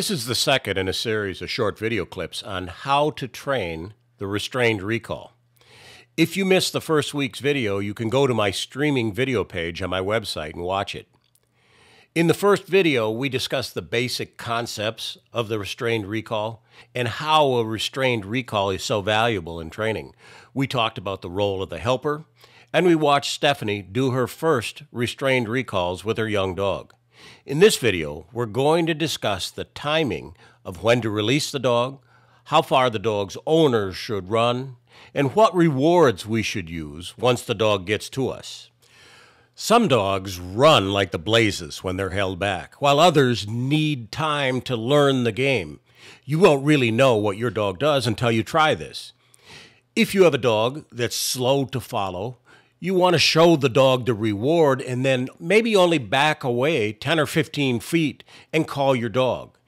This is the second in a series of short video clips on how to train the restrained recall. If you missed the first week's video, you can go to my streaming video page on my website and watch it. In the first video, we discussed the basic concepts of the restrained recall and how a restrained recall is so valuable in training. We talked about the role of the helper, and we watched Stephanie do her first restrained recalls with her young dog. In this video, we're going to discuss the timing of when to release the dog, how far the dog's owner should run, and what rewards we should use once the dog gets to us. Some dogs run like the blazes when they're held back, while others need time to learn the game. You won't really know what your dog does until you try this. If you have a dog that's slow to follow, you want to show the dog the reward and then maybe only back away 10 or 15 feet and call your dog.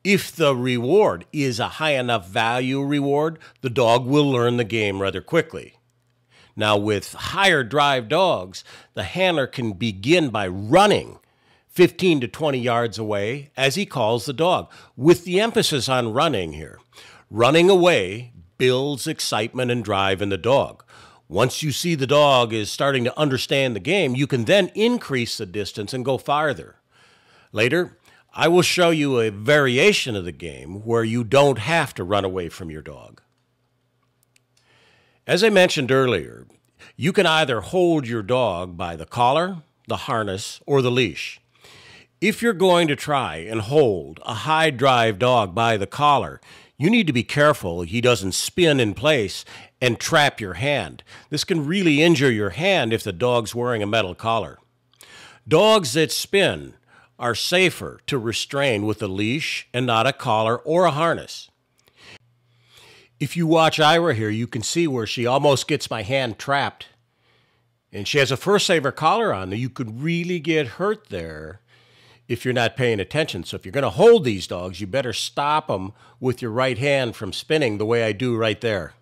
If the reward is a high enough value reward, the dog will learn the game rather quickly. Now, with higher drive dogs, the handler can begin by running 15 to 20 yards away as he calls the dog, with the emphasis on running here. Running away builds excitement and drive in the dog. Once you see the dog is starting to understand the game, you can then increase the distance and go farther. Later, I will show you a variation of the game where you don't have to run away from your dog. As I mentioned earlier, you can either hold your dog by the collar, the harness, or the leash. If you're going to try and hold a high drive dog by the collar, you need to be careful he doesn't spin in place and trap your hand. This can really injure your hand if the dog's wearing a metal collar. Dogs that spin are safer to restrain with a leash and not a collar or a harness. If you watch Ira here, you can see where she almost gets my hand trapped. And she has a first saver collar on. You could really get hurt there if you're not paying attention. So if you're going to hold these dogs, you better stop them with your right hand from spinning the way I do right there.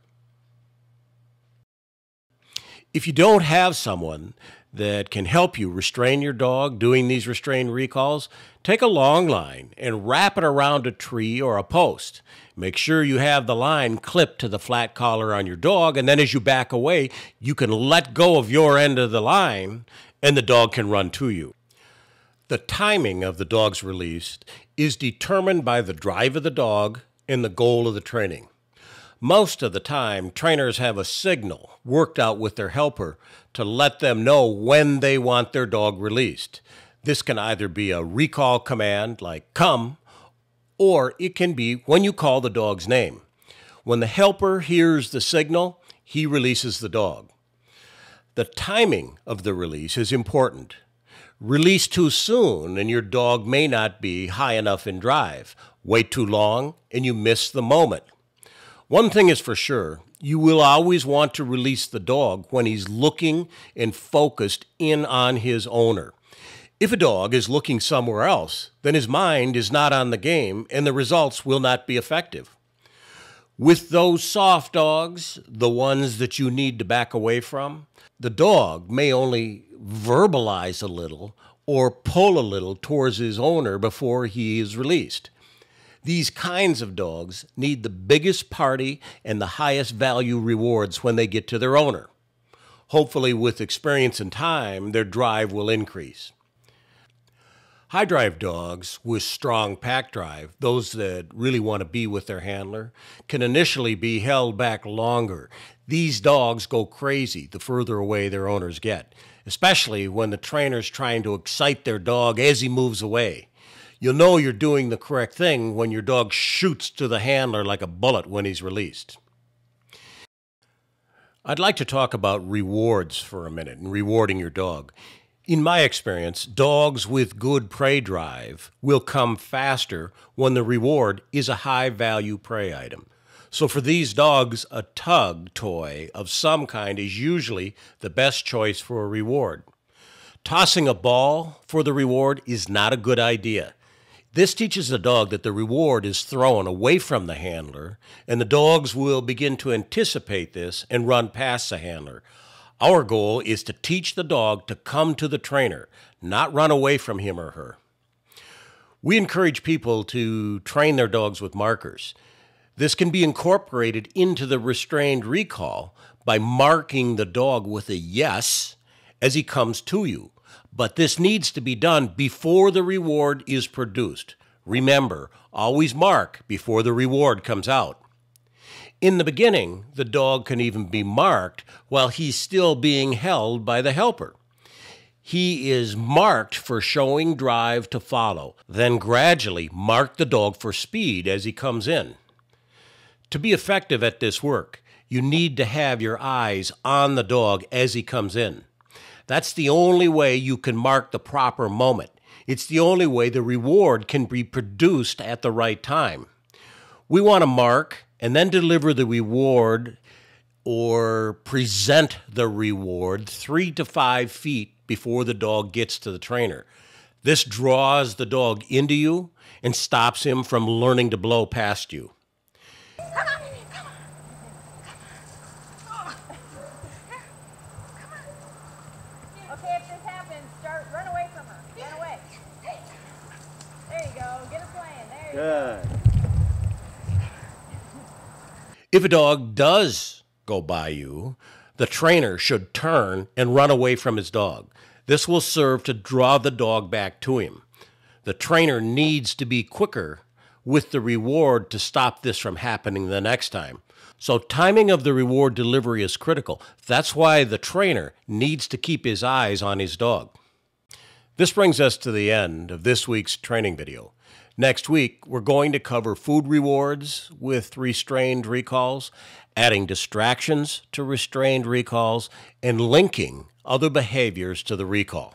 If you don't have someone that can help you restrain your dog doing these restrained recalls, take a long line and wrap it around a tree or a post. Make sure you have the line clipped to the flat collar on your dog, and then as you back away, you can let go of your end of the line and the dog can run to you. The timing of the dog's release is determined by the drive of the dog and the goal of the training. Most of the time, trainers have a signal worked out with their helper to let them know when they want their dog released. This can either be a recall command like come, or it can be when you call the dog's name. When the helper hears the signal, he releases the dog. The timing of the release is important. Release too soon and your dog may not be high enough in drive. Wait too long and you miss the moment. One thing is for sure, you will always want to release the dog when he's looking and focused in on his owner. If a dog is looking somewhere else, then his mind is not on the game and the results will not be effective. With those soft dogs, the ones that you need to back away from, the dog may only verbalize a little or pull a little towards his owner before he is released. These kinds of dogs need the biggest party and the highest value rewards when they get to their owner. Hopefully, with experience and time, their drive will increase. High drive dogs with strong pack drive, those that really want to be with their handler, can initially be held back longer. These dogs go crazy the further away their owners get, especially when the trainer's trying to excite their dog as he moves away. You'll know you're doing the correct thing when your dog shoots to the handler like a bullet when he's released. I'd like to talk about rewards for a minute and rewarding your dog. In my experience, dogs with good prey drive will come faster when the reward is a high-value prey item. So for these dogs, a tug toy of some kind is usually the best choice for a reward. Tossing a ball for the reward is not a good idea. This teaches the dog that the reward is thrown away from the handler, and the dogs will begin to anticipate this and run past the handler. Our goal is to teach the dog to come to the trainer, not run away from him or her. We encourage people to train their dogs with markers. This can be incorporated into the restrained recall by marking the dog with a yes as he comes to you. But this needs to be done before the reward is produced. Remember, always mark before the reward comes out. In the beginning, the dog can even be marked while he's still being held by the helper. He is marked for showing drive to follow, then gradually mark the dog for speed as he comes in. To be effective at this work, you need to have your eyes on the dog as he comes in. That's the only way you can mark the proper moment. It's the only way the reward can be produced at the right time. We want to mark and then deliver the reward or present the reward 3 to 5 feet before the dog gets to the trainer. This draws the dog into you and stops him from learning to blow past you. Okay, if this happens, run away from her. Run away. There you go. Get her playing. There you go. Good. If a dog does go by you, the trainer should turn and run away from his dog. This will serve to draw the dog back to him. The trainer needs to be quicker with the reward to stop this from happening the next time. So timing of the reward delivery is critical. That's why the trainer needs to keep his eyes on his dog. This brings us to the end of this week's training video. Next week, we're going to cover food rewards with restrained recalls, adding distractions to restrained recalls, and linking other behaviors to the recall.